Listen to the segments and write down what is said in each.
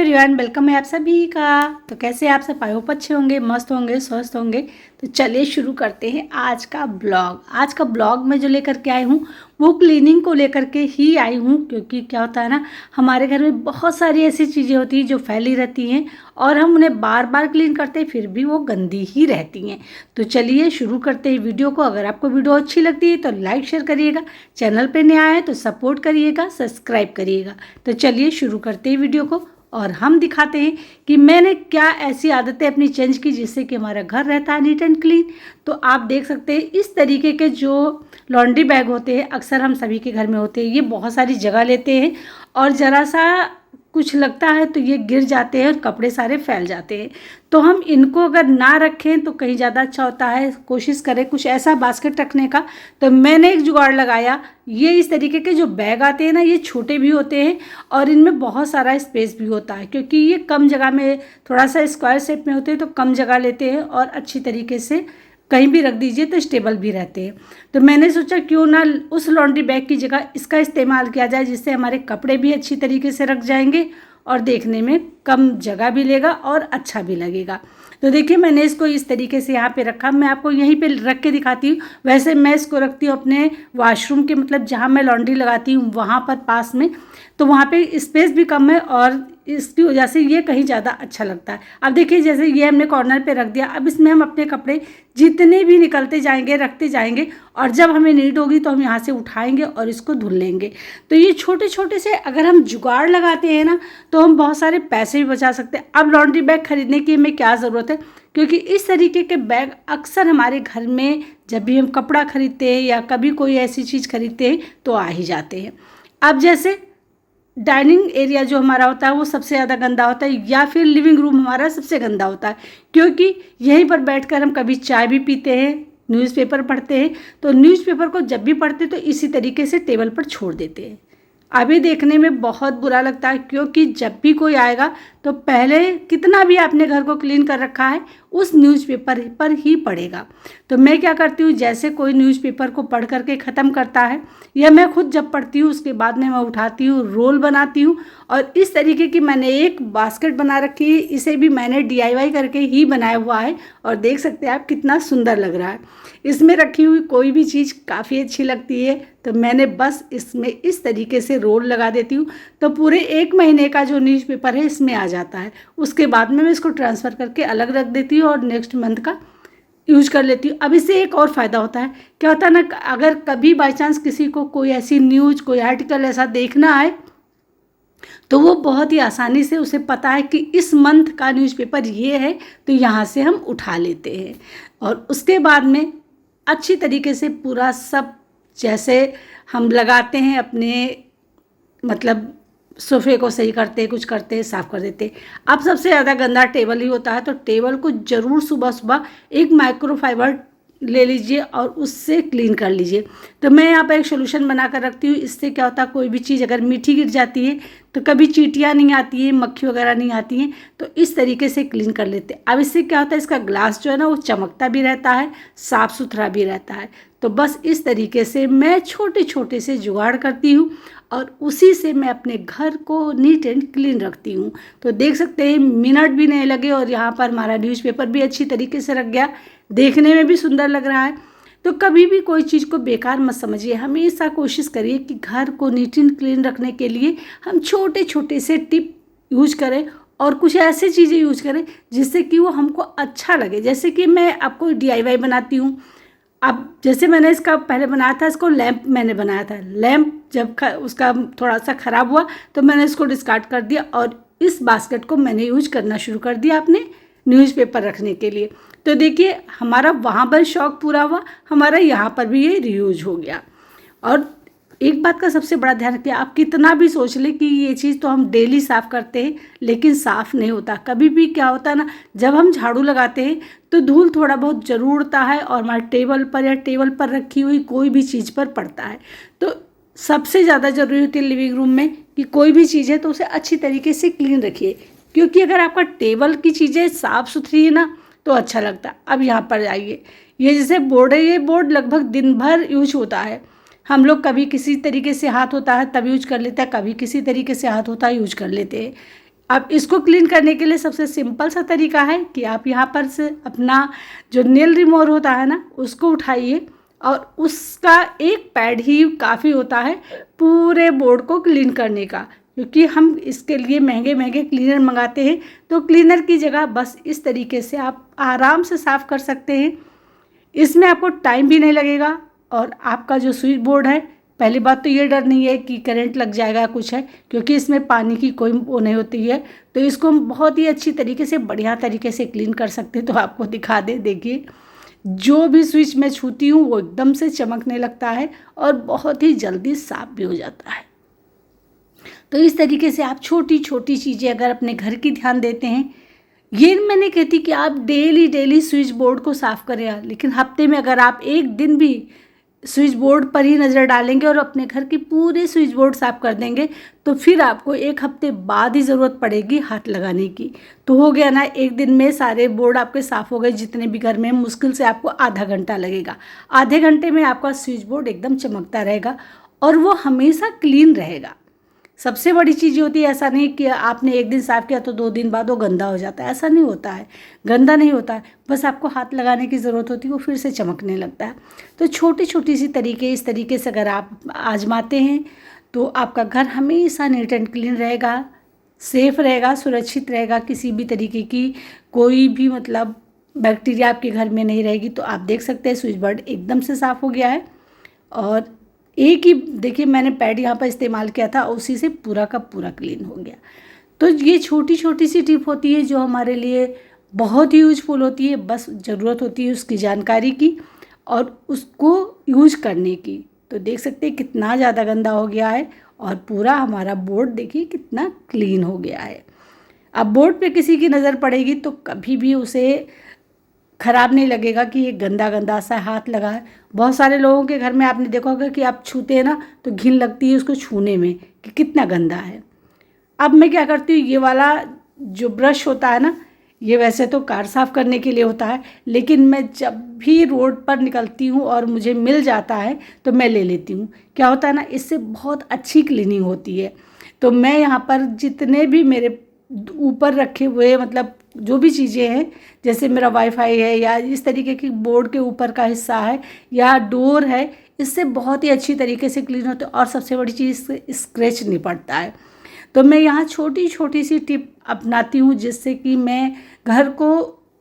Everyone, welcome है आप सभी का। तो कैसे आप सब? आई होप अच्छे होंगे, मस्त होंगे, स्वस्थ होंगे। तो चलिए शुरू करते हैं आज का ब्लॉग। आज का ब्लॉग में जो लेकर के आई हूँ वो क्लीनिंग को लेकर के ही आई हूँ, क्योंकि क्या होता है ना, हमारे घर में बहुत सारी ऐसी चीज़ें होती हैं जो फैली रहती हैं और हम उन्हें बार बार क्लीन करते हैं फिर भी वो गंदी ही रहती हैं। तो चलिए शुरू करते हैं वीडियो को। अगर आपको वीडियो अच्छी लगती है तो लाइक शेयर करिएगा, चैनल पे नया है तो सपोर्ट करिएगा, सब्सक्राइब करिएगा। तो चलिए शुरू करते हैं वीडियो को और हम दिखाते हैं कि मैंने क्या ऐसी आदतें अपनी चेंज की जिससे कि हमारा घर रहता है नीट एंड क्लीन। तो आप देख सकते हैं इस तरीके के जो लॉन्ड्री बैग होते हैं अक्सर हम सभी के घर में होते हैं, ये बहुत सारी जगह लेते हैं और ज़रा सा कुछ लगता है तो ये गिर जाते हैं और कपड़े सारे फैल जाते हैं। तो हम इनको अगर ना रखें तो कहीं ज़्यादा अच्छा होता है। कोशिश करें कुछ ऐसा बास्केट रखने का। तो मैंने एक जुगाड़ लगाया। ये इस तरीके के जो बैग आते हैं ना, ये छोटे भी होते हैं और इनमें बहुत सारा स्पेस भी होता है, क्योंकि ये कम जगह में थोड़ा सा स्क्वायर शेप में होते हैं तो कम जगह लेते हैं और अच्छी तरीके से कहीं भी रख दीजिए तो स्टेबल भी रहते हैं। तो मैंने सोचा क्यों ना उस लॉन्ड्री बैग की जगह इसका इस्तेमाल किया जाए, जिससे हमारे कपड़े भी अच्छी तरीके से रख जाएंगे और देखने में कम जगह भी लेगा और अच्छा भी लगेगा। तो देखिए मैंने इसको इस तरीके से यहाँ पे रखा। मैं आपको यहीं पे रख के दिखाती हूँ। वैसे मैं इसको रखती हूँ अपने वॉशरूम के, मतलब जहाँ मैं लॉन्ड्री लगाती हूँ वहाँ पर पास में, तो वहाँ पे स्पेस भी कम है और इसकी वजह से ये कहीं ज़्यादा अच्छा लगता है। अब देखिए जैसे ये हमने कॉर्नर पे रख दिया, अब इसमें हम अपने कपड़े जितने भी निकलते जाएंगे रखते जाएंगे और जब हमें नीड होगी तो हम यहाँ से उठाएंगे और इसको धुल लेंगे। तो ये छोटे छोटे से अगर हम जुगाड़ लगाते हैं ना तो हम बहुत सारे पैसे भी बचा सकते हैं। अब लॉन्ड्री बैग खरीदने की हमें क्या ज़रूरत है, क्योंकि इस तरीके के बैग अक्सर हमारे घर में जब भी हम कपड़ा खरीदते हैं या कभी कोई ऐसी चीज़ खरीदते हैं तो आ ही जाते हैं। अब जैसे डाइनिंग एरिया जो हमारा होता है वो सबसे ज़्यादा गंदा होता है, या फिर लिविंग रूम हमारा सबसे गंदा होता है, क्योंकि यहीं पर बैठकर हम कभी चाय भी पीते हैं, न्यूज़पेपर पढ़ते हैं। तो न्यूज़पेपर को जब भी पढ़ते तो इसी तरीके से टेबल पर छोड़ देते हैं। अभी देखने में बहुत बुरा लगता है, क्योंकि जब भी कोई आएगा तो पहले कितना भी आपने घर को क्लीन कर रखा है उस न्यूज़पेपर पर ही पढ़ेगा। तो मैं क्या करती हूँ, जैसे कोई न्यूज़पेपर को पढ़ करके ख़त्म करता है या मैं खुद जब पढ़ती हूँ उसके बाद में मैं उठाती हूँ, रोल बनाती हूँ और इस तरीके की मैंने एक बास्केट बना रखी है। इसे भी मैंने DIY करके ही बनाया हुआ है और देख सकते हैं आप कितना सुंदर लग रहा है। इसमें रखी हुई कोई भी चीज़ काफ़ी अच्छी लगती है। तो मैंने बस इसमें इस तरीके से रोल लगा देती हूँ तो पूरे 1 महीने का जो न्यूज़पेपर है इसमें आ जाता है। उसके बाद में मैं इसको ट्रांसफ़र करके अलग रख देती हूँ और नेक्स्ट मंथ का यूज कर लेती हूँ। अब इससे एक और फ़ायदा होता है, क्या होता है ना, अगर कभी बाई चांस किसी को कोई ऐसी न्यूज़, कोई आर्टिकल ऐसा देखना है तो वो बहुत ही आसानी से उसे पता है कि इस मंथ का न्यूज़पेपर ये है, तो यहाँ से हम उठा लेते हैं और उसके बाद में अच्छी तरीके से पूरा सब जैसे हम लगाते हैं अपने, मतलब सोफ़े को सही करते हैं, कुछ करते हैं, साफ़ कर देते हैं। अब सबसे ज़्यादा गंदा टेबल ही होता है, तो टेबल को ज़रूर सुबह सुबह एक माइक्रोफाइबर ले लीजिए और उससे क्लीन कर लीजिए। तो मैं यहाँ पर एक सोल्यूशन बना कर रखती हूँ। इससे क्या होता है, कोई भी चीज़ अगर मीठी गिर जाती है तो कभी चींटियाँ नहीं आती है, मक्खी वगैरह नहीं आती हैं, तो इस तरीके से क्लीन कर लेते हैं। अब इससे क्या होता है, इसका ग्लास जो है ना वो चमकता भी रहता है, साफ़ सुथरा भी रहता है। तो बस इस तरीके से मैं छोटे छोटे से जुगाड़ करती हूँ और उसी से मैं अपने घर को नीट एंड क्लीन रखती हूँ। तो देख सकते हैं मिनट भी नहीं लगे और यहाँ पर हमारा न्यूज़पेपर भी अच्छी तरीके से रख गया, देखने में भी सुंदर लग रहा है। तो कभी भी कोई चीज़ को बेकार मत समझिए, हमेशा कोशिश करिए कि घर को नीट एंड क्लीन रखने के लिए हम छोटे छोटे से टिप यूज करें और कुछ ऐसी चीज़ें यूज करें जिससे कि वो हमको अच्छा लगे। जैसे कि मैं आपको DIY बनाती हूँ। अब जैसे मैंने इसका पहले बनाया था, इसको लैंप मैंने बनाया था। लैंप जब उसका थोड़ा सा ख़राब हुआ तो मैंने इसको डिस्कार्ड कर दिया और इस बास्केट को मैंने यूज करना शुरू कर दिया अपने न्यूज़पेपर रखने के लिए। तो देखिए हमारा वहाँ पर शौक़ पूरा हुआ, हमारा यहाँ पर भी ये रीयूज हो गया। और एक बात का सबसे बड़ा ध्यान रखिए, आप कितना भी सोच लें कि ये चीज़ तो हम डेली साफ़ करते हैं, लेकिन साफ़ नहीं होता। कभी भी क्या होता है ना, जब हम झाड़ू लगाते हैं तो धूल थोड़ा बहुत ज़रूर उड़ता है और हमारे टेबल पर या टेबल पर रखी हुई कोई भी चीज़ पर पड़ता है। तो सबसे ज़्यादा ज़रूरी होती है लिविंग रूम में कि कोई भी चीज़ है तो उसे अच्छी तरीके से क्लीन रखिए, क्योंकि अगर आपका टेबल की चीज़ें साफ़ सुथरी है ना तो अच्छा लगता है। अब यहाँ पर आइए, ये जैसे बोर्ड है, ये बोर्ड लगभग दिन भर यूज होता है। हम लोग कभी किसी तरीके से हाथ होता है तब यूज कर लेते हैं, कभी किसी तरीके से हाथ होता है यूज कर लेते हैं। अब इसको क्लीन करने के लिए सबसे सिंपल सा तरीका है कि आप यहाँ पर से अपना जो नेल रिमूवर होता है ना उसको उठाइए, और उसका एक पैड ही काफ़ी होता है पूरे बोर्ड को क्लीन करने का, क्योंकि हम इसके लिए महंगे महंगे क्लीनर मंगाते हैं। तो क्लीनर की जगह बस इस तरीके से आप आराम से साफ़ कर सकते हैं। इसमें आपको टाइम भी नहीं लगेगा, और आपका जो स्विच बोर्ड है, पहली बात तो ये डर नहीं है कि करंट लग जाएगा कुछ है, क्योंकि इसमें पानी की कोई वो नहीं होती है। तो इसको हम बहुत ही अच्छी तरीके से बढ़िया तरीके से क्लीन कर सकते हैं। तो आपको दिखा दे, देखिए जो भी स्विच मैं छूती हूँ वो एकदम से चमकने लगता है और बहुत ही जल्दी साफ भी हो जाता है। तो इस तरीके से आप छोटी छोटी चीज़ें अगर अपने घर की ध्यान देते हैं, ये मैं नहीं कहती कि आप डेली स्विच बोर्ड को साफ़ करें, लेकिन हफ्ते में अगर आप एक दिन भी स्विच बोर्ड पर ही नज़र डालेंगे और अपने घर की पूरी स्विच बोर्ड साफ़ कर देंगे, तो फिर आपको एक हफ्ते बाद ही ज़रूरत पड़ेगी हाथ लगाने की। तो हो गया ना, एक दिन में सारे बोर्ड आपके साफ़ हो गए जितने भी घर में। मुश्किल से आपको आधा घंटा लगेगा। आधे घंटे में आपका स्विच बोर्ड एकदम चमकता रहेगा और वो हमेशा क्लीन रहेगा। सबसे बड़ी चीज़ होती है, ऐसा नहीं कि आपने एक दिन साफ़ किया तो 2 दिन बाद वो गंदा हो जाता है, ऐसा नहीं होता है। गंदा नहीं होता है, बस आपको हाथ लगाने की ज़रूरत होती है, वो फिर से चमकने लगता है। तो छोटी छोटी सी तरीके, इस तरीके से अगर आप आजमाते हैं तो आपका घर हमेशा नीट एंड क्लीन रहेगा, सेफ़ रहेगा, सुरक्षित रहेगा। किसी भी तरीके की कोई भी मतलब बैक्टीरिया आपके घर में नहीं रहेगी। तो आप देख सकते हैं स्विच बोर्ड एकदम से साफ़ हो गया है, और एक ही देखिए मैंने पैड यहाँ पर इस्तेमाल किया था, उसी से पूरा का पूरा क्लीन हो गया। तो ये छोटी छोटी सी टिप होती है जो हमारे लिए बहुत ही यूजफुल होती है। बस ज़रूरत होती है उसकी जानकारी की और उसको यूज करने की। तो देख सकते हैं कितना ज़्यादा गंदा हो गया है और पूरा हमारा बोर्ड देखिए कितना क्लीन हो गया है। अब बोर्ड पे किसी की नज़र पड़ेगी तो कभी भी उसे ख़राब नहीं लगेगा कि ये गंदा गंदा सा हाथ लगा है। बहुत सारे लोगों के घर में आपने देखा होगा कि आप छूते हैं ना तो घिन लगती है उसको छूने में कि कितना गंदा है। अब मैं क्या करती हूँ, ये वाला जो ब्रश होता है ना, ये वैसे तो कार साफ़ करने के लिए होता है, लेकिन मैं जब भी रोड पर निकलती हूँ और मुझे मिल जाता है तो मैं ले लेती हूँ। क्या होता है ना, इससे बहुत अच्छी क्लीनिंग होती है। तो मैं यहाँ पर जितने भी मेरे ऊपर रखे हुए मतलब जो भी चीज़ें हैं, जैसे मेरा वाईफाई है या इस तरीके की बोर्ड के ऊपर का हिस्सा है या डोर है, इससे बहुत ही अच्छी तरीके से क्लीन होता है। और सबसे बड़ी चीज़, इससे स्क्रैच नहीं पड़ता है। तो मैं यहाँ छोटी छोटी सी टिप अपनाती हूँ जिससे कि मैं घर को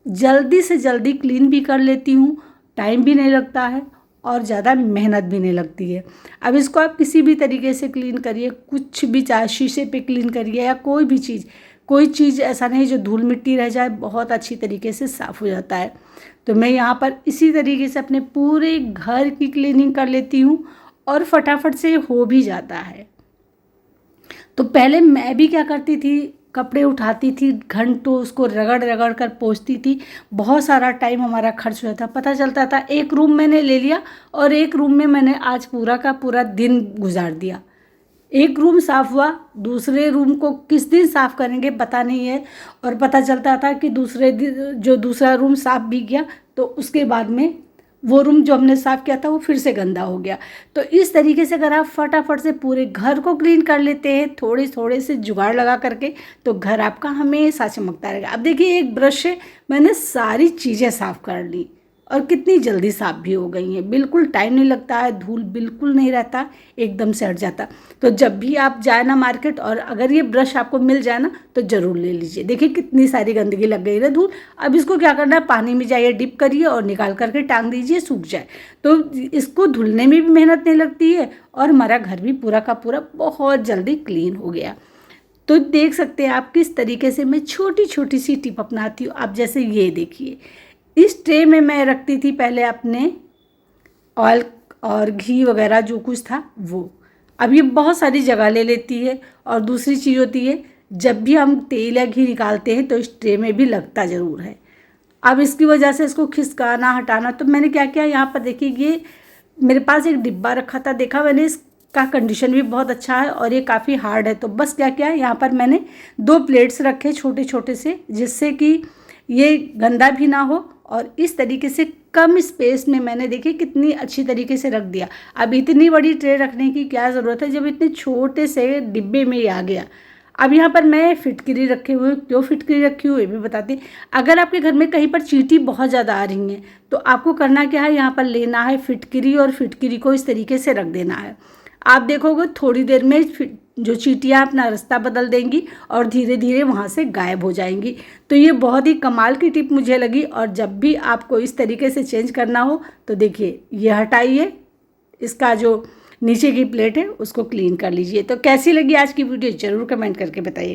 जल्दी से जल्दी क्लीन भी कर लेती हूँ, टाइम भी नहीं लगता है और ज़्यादा मेहनत भी नहीं लगती है। अब इसको आप किसी भी तरीके से क्लीन करिए, कुछ भी, चाहे शीशे पे क्लीन करिए या कोई चीज़ ऐसा नहीं जो धूल मिट्टी रह जाए, बहुत अच्छी तरीके से साफ़ हो जाता है। तो मैं यहाँ पर इसी तरीके से अपने पूरे घर की क्लीनिंग कर लेती हूँ और फटाफट से हो भी जाता है। तो पहले मैं भी क्या करती थी, कपड़े उठाती थी, घंटों उसको रगड़ रगड़ कर पोंछती थी, बहुत सारा टाइम हमारा खर्च हुआ था। पता चलता था एक रूम मैंने ले लिया और एक रूम में मैंने आज पूरा का पूरा दिन गुजार दिया। एक रूम साफ़ हुआ, दूसरे रूम को किस दिन साफ़ करेंगे पता नहीं है, और पता चलता था कि दूसरे दिन जो दूसरा रूम साफ़ भी किया तो उसके बाद में वो रूम जो हमने साफ़ किया था वो फिर से गंदा हो गया। तो इस तरीके से अगर आप फटाफट से पूरे घर को क्लीन कर लेते हैं थोड़े थोड़े से जुगाड़ लगा करके, तो घर आपका हमेशा चमकता रहेगा। अब देखिए एक ब्रश से मैंने सारी चीज़ें साफ़ कर ली और कितनी जल्दी साफ़ भी हो गई हैं। बिल्कुल टाइम नहीं लगता है, धूल बिल्कुल नहीं रहता, एकदम से हट जाता। तो जब भी आप जाए ना मार्केट और अगर ये ब्रश आपको मिल जाए ना तो ज़रूर ले लीजिए। देखिए कितनी सारी गंदगी लग गई ना धूल। अब इसको क्या करना है, पानी में जाइए, डिप करिए और निकाल करके टांग दीजिए, सूख जाए। तो इसको धुलने में भी मेहनत नहीं लगती है और हमारा घर भी पूरा का पूरा बहुत जल्दी क्लीन हो गया। तो देख सकते हैं आप किस तरीके से मैं छोटी छोटी सी टिप अपनाती हूँ। आप जैसे ये देखिए, इस ट्रे में मैं रखती थी पहले अपने ऑयल और घी वगैरह जो कुछ था वो। अब ये बहुत सारी जगह ले लेती है। और दूसरी चीज़ होती है, जब भी हम तेल या घी निकालते हैं तो इस ट्रे में भी लगता ज़रूर है। अब इसकी वजह से इसको खिसकाना हटाना, तो मैंने क्या किया, यहाँ पर देखिए ये मेरे पास एक डिब्बा रखा था, देखा मैंने, इसका कंडीशन भी बहुत अच्छा है और ये काफ़ी हार्ड है। तो बस क्या किया, यहाँ पर मैंने 2 प्लेट्स रखे छोटे छोटे से, जिससे कि ये गंदा भी ना हो और इस तरीके से कम स्पेस में मैंने देखिए कितनी अच्छी तरीके से रख दिया। अब इतनी बड़ी ट्रे रखने की क्या ज़रूरत है जब इतने छोटे से डिब्बे में ही आ गया। अब यहाँ पर मैं फिटकरी रखे हुए, क्यों फिटकरी रखी हूँ ये भी बताती हूँ। अगर आपके घर में कहीं पर चींटी बहुत ज़्यादा आ रही हैं तो आपको करना क्या है, यहाँ पर लेना है फिटकरी और फिटकरी को इस तरीके से रख देना है। आप देखोगे थोड़ी देर में जो चींटियाँ अपना रास्ता बदल देंगी और धीरे धीरे वहाँ से गायब हो जाएंगी। तो ये बहुत ही कमाल की टिप मुझे लगी। और जब भी आपको इस तरीके से चेंज करना हो तो देखिए ये हटाइए, इसका जो नीचे की प्लेट है उसको क्लीन कर लीजिए। तो कैसी लगी आज की वीडियो ज़रूर कमेंट करके बताइए।